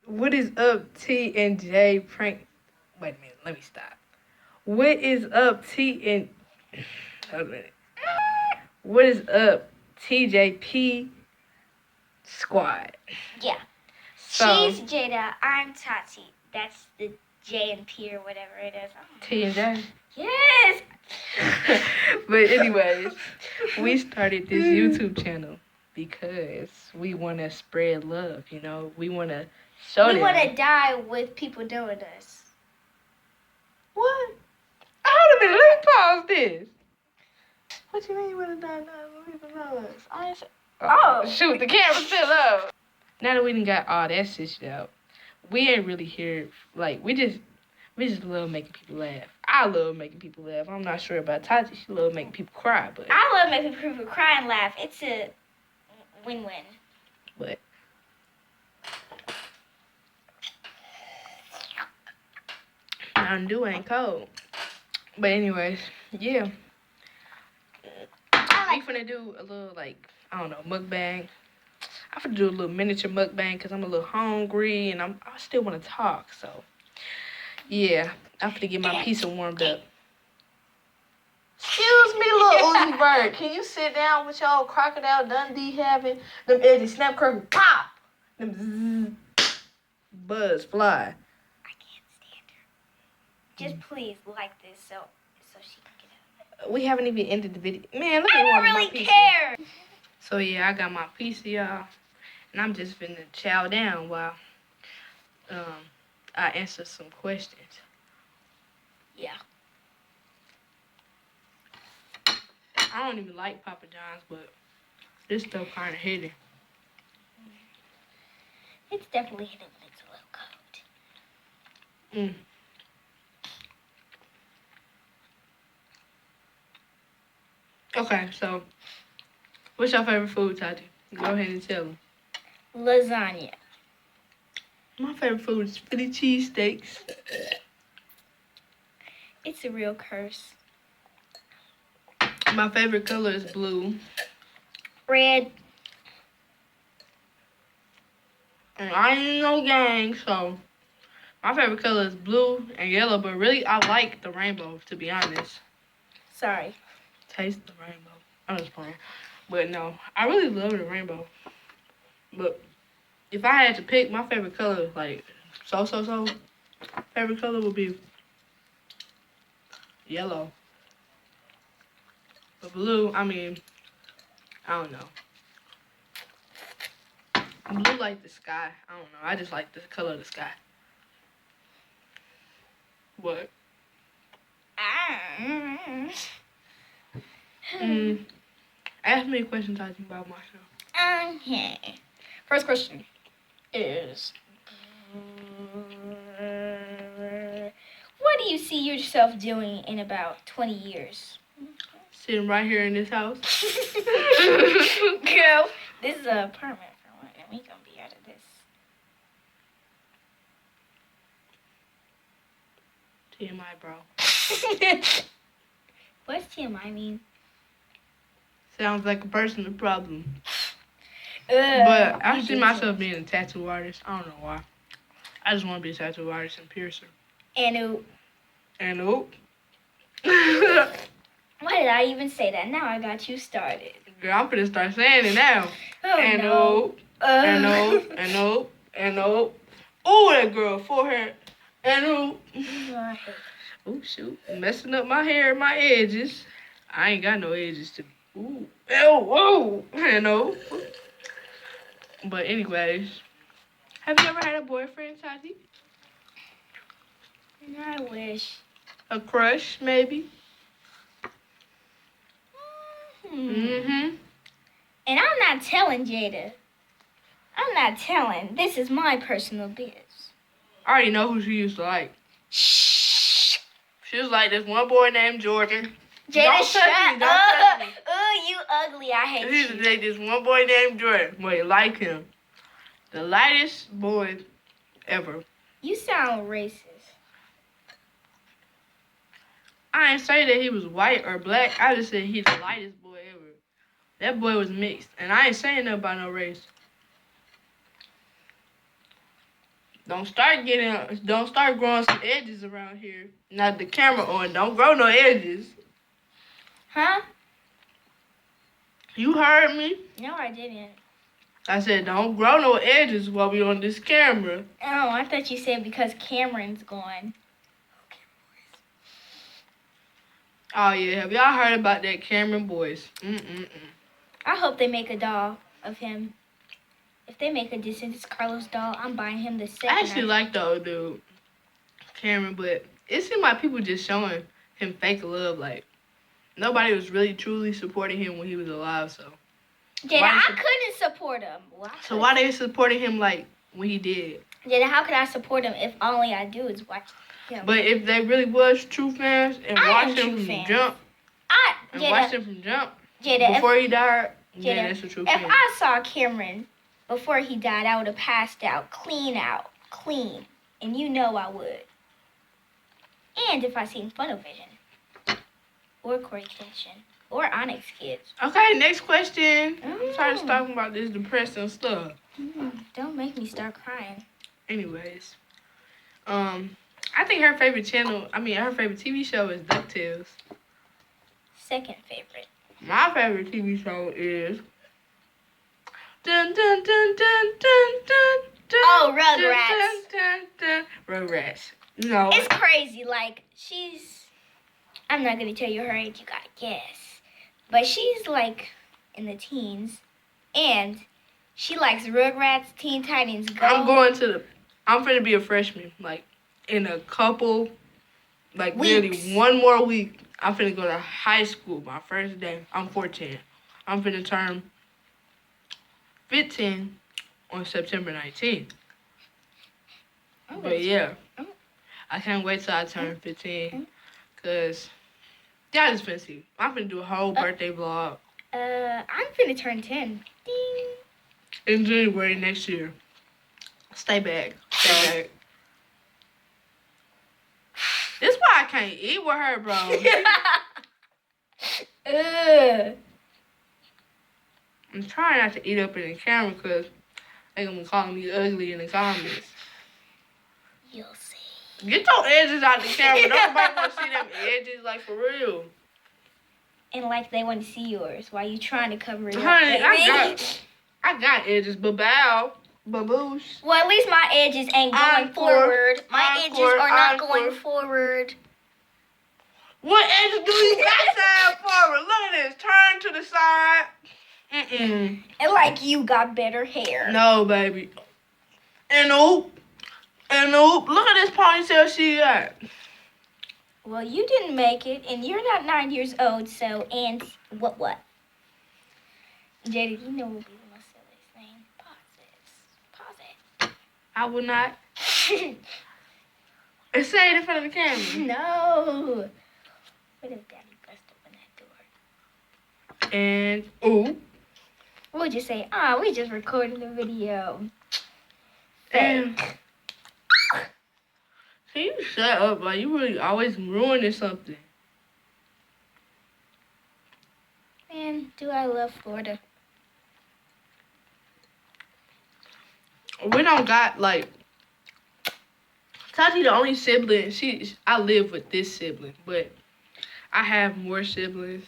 What is up, T and J prank? Wait a minute, let me stop. What is up, T and hold a minute. What is up, TJP squad? Yeah. So She's Jada. I'm Tati. That's the J and P or whatever it is. T and J. Yes. But anyways, we started this YouTube channel because we want to spread love. You know, we want to show We them. want to die with people knowing us. What? Hold a minute. Let me pause this. What you mean you want to die now when people know us? I ain't say. Oh shoot! The camera's still up. Now that we done got all that shit out, we ain't really here. Like we just love making people laugh. I love making people laugh. I'm not sure about Tati. She love making people cry, but I love making people cry and laugh. It's a win-win. but Mountain Dew ain't cold. But anyways, yeah. We finna do a little I don't know, mukbang. I'm finna do a little miniature mukbang because I'm a little hungry and I still want to talk. So yeah, I'm finna get my pizza warmed up. Excuse me, little Uzi Bird. Can you sit down with your Crocodile Dundee having them edgy snap crackle pop? Them zzz, buzz fly. I can't stand her. Just please like this so she can get out. We haven't even ended the video. Man, let me I don't warm really my pizza. care. So yeah, I got my pizza, y'all. And I'm just finna chow down while I answer some questions. Yeah. I don't even like Papa John's, but this stuff kind of hitting. It's definitely hitting when it's a little cold. Okay, so what's your favorite food, Tati? Go ahead and tell them. Lasagna. My favorite food is Philly cheesesteaks. It's a real curse. My favorite color is blue. Red. And I ain't no gang, so my favorite color is blue and yellow, but really I like the rainbow, to be honest. Sorry. Taste the rainbow. I'm just playing. But no, I really love the rainbow. But if I had to pick my favorite color, favorite color would be yellow. But blue, I don't know. Blue like the sky. I don't know. I just like the color of the sky. What? Ask me a question talking about myself. Okay. First question is, what do you see yourself doing in about 20 years? Sitting right here in this house. Girl, this is an apartment for one, and we gonna be out of this. TMI, bro. What's TMI mean? Sounds like a personal problem. But But I see myself being a tattoo artist. I don't know why. I just want to be a tattoo artist and piercer. And why did I even say that? Now I got you started. Girl, I'm finna start saying it now. Oh, no. Oh, that girl, forehead. Oh, shoot. Messing up my hair and my edges. I ain't got no edges to. Ooh. Whoa. But anyways, have you ever had a boyfriend, Tati? I wish. A crush, maybe? And I'm not telling Jada. I'm not telling. This is my personal biz. I already know who she used to like. Shh. She was like this one boy named Jordan. Jada, shut Don't touch up. me. Oh, you ugly. I hate She used to you. date this one boy named Jordan. Wait, like him. The lightest boy ever. You sound racist. I ain't say that he was white or black. I just said he's the lightest boy ever. That boy was mixed. And I ain't saying nothing about no race. Don't start growing some edges around here. Not the camera on. Don't grow no edges. Huh? You heard me. No, I didn't. I said don't grow no edges while we on this camera. Oh, I thought you said because Cameron's gone. Oh yeah, have y'all heard about that Cameron boys? I hope they make a doll of him. If they make a DeSantis Carlos doll, I'm buying him the second. I actually like the old dude, Cameron, but it seemed like people just showing him fake love. Like nobody was really truly supporting him when he was alive. So Jada, I couldn't support him. So why they supporting him like when he did? Jada, how could I support him if all I do is watch him? But if they really was true fans and watched him from jump, watched him from jump before he died, yeah, that's a true fan. If I saw Cameron before he died, I would have passed out, clean, and you know I would. And if I seen Funnelvision or Corey Kitchen or Onyx Kids. Okay, next question. I'm tired of talking about this depressing stuff. Don't make me start crying. Anyways, I think her favorite TV show is DuckTales. Second favorite. My favorite TV show is dun dun dun dun dun dun dun. Oh, Rugrats. Dun, dun, dun, dun. Rugrats. No. It's crazy. Like I'm not gonna tell you her age. You gotta guess. But she's like in the teens, and she likes Rugrats, Teen Titans Go. I'm finna be a freshman. Like in a couple, like weeks. Nearly one more week. I'm finna go to high school. My first day. I'm 14. I'm finna turn 15 on September 19th. But yeah, I can't wait till I turn 15, cause y'all just finna see. I'm finna do a whole birthday vlog. I'm finna turn 10. Ding. In January next year. Stay back. This is why I can't eat with her, bro. I'm trying not to eat up in the camera because they're going to be calling me ugly in the comments. You'll see. Get your edges out the camera. Nobody want to see them edges, like, for real. And like they want to see yours while you trying to cover it up. Honey, I got edges, baboosh. Well, at least my edges ain't going forward. My edges are not going forward. What edges do you got side forward? Look at this. Turn to the side. And like you got better hair. No, baby. And look at this ponytail she got. Well, you didn't make it, and you're not 9 years old, so, and what? Jada, you know what would be the most silliest thing? Pause it. I will not. Say it in front of the camera. No. What if Daddy bust open that door? And, We'll just say, we just recording the video. And, can you shut up? Like, you really always ruining something. Man, do I love Florida. We don't got, like, Tati the only sibling. I live with this sibling, but I have more siblings.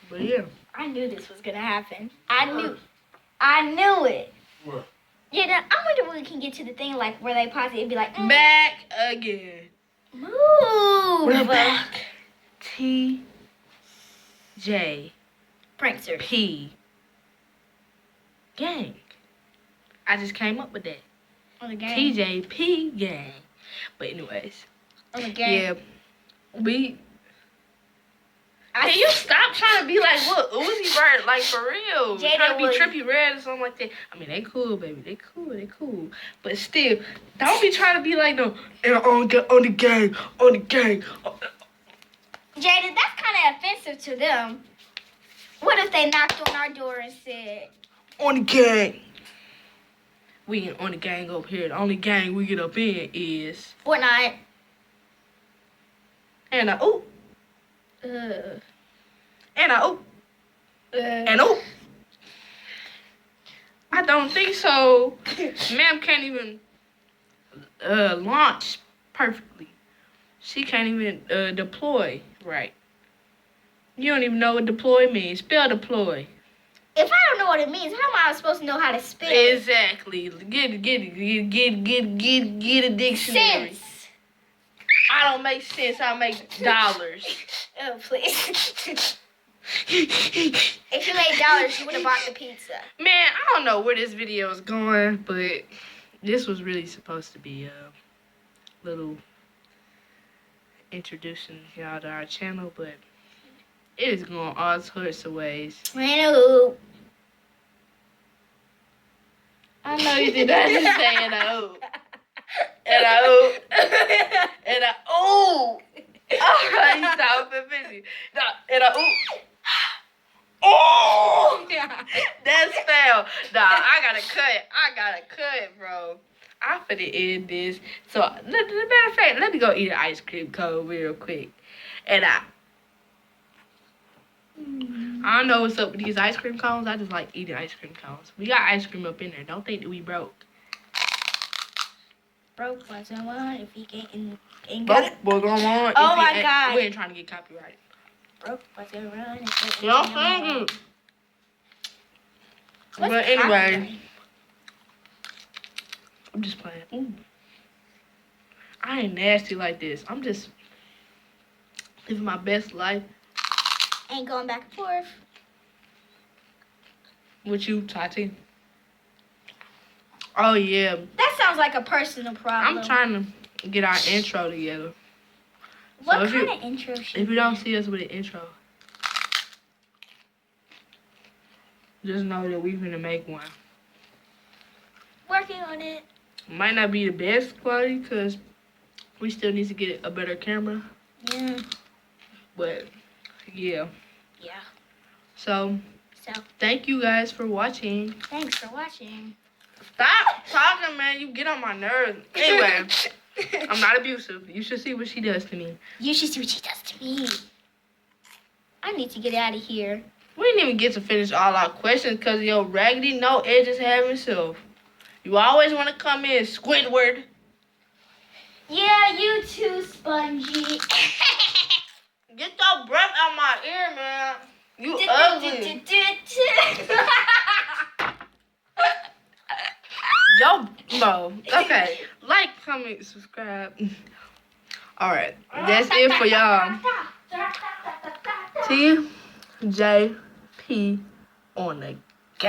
But yeah. I knew this was gonna happen. I knew it. What? Yeah, I wonder when we can get to the thing like where they pause it and be like, Back again. Move. We're back. T.J. Prankster. P. Gang. I just came up with that. On the game. TJP gang. But anyways. On the game. Yeah. Can you stop trying to be like, look, Uzi Vert, like, for real? Jada Trying to be Trippie Redd or something like that. I mean, they cool, baby. They cool. But still, don't be trying to be like, no, on the gang. Jada, that's kind of offensive to them. What if they knocked on our door and said, on the gang. We ain't on the gang up here. The only gang we get up in is Fortnite. And And I don't think so. Ma'am can't even launch perfectly. She can't even deploy right. You don't even know what deploy means. Spell deploy. If I don't know what it means, how am I supposed to know how to spell it? Exactly. Get a dictionary. Sense. I don't make sense. I make dollars. Oh, please. If you made dollars, you would have bought the pizza. Man, I don't know where this video is going, but this was really supposed to be a little introducing y'all to our channel, but it is going all sorts of ways. I know. I know you did not just say and a ooh. And a ooh. And a ooh. Oh, you stop it, busy. No, and a ooh. Oh! That's fail. Nah, I gotta cut, bro. I'm finna end this. So, matter of fact, let me go eat an ice cream cone real quick. And I don't know what's up with these ice cream cones. I just like eating ice cream cones. We got ice cream up in there. Don't think that we broke. Broke wasn't one if he ain't Broke got it. was on. Oh my God. We ain't trying to get copyrighted. Broke wasn't run if he Y'all ain't thank you. What's But anyway, copyright? I'm just playing. Ooh. I ain't nasty like this. I'm just living my best life. Ain't going back and forth. With you, Tati. Oh, yeah. That sounds like a personal problem. I'm trying to get our intro together. What so kind of intro should If you don't see us with an intro, just know that we're going to make one. Working on it. Might not be the best quality because we still need to get a better camera. Yeah. But, yeah. Yeah. So, thank you guys for watching. Thanks for watching. Stop talking, man. You get on my nerves. Anyway, I'm not abusive. You should see what she does to me. You should see what she does to me. I need to get out of here. We didn't even get to finish all our questions because of your raggedy, no edges having self. You always want to come in, Squidward. Yeah, you too, Spongy. Get your breath out my ear, man. You ugly. Yo, bro. Okay. Like, comment, subscribe. Alright. That's it for y'all. TJP on the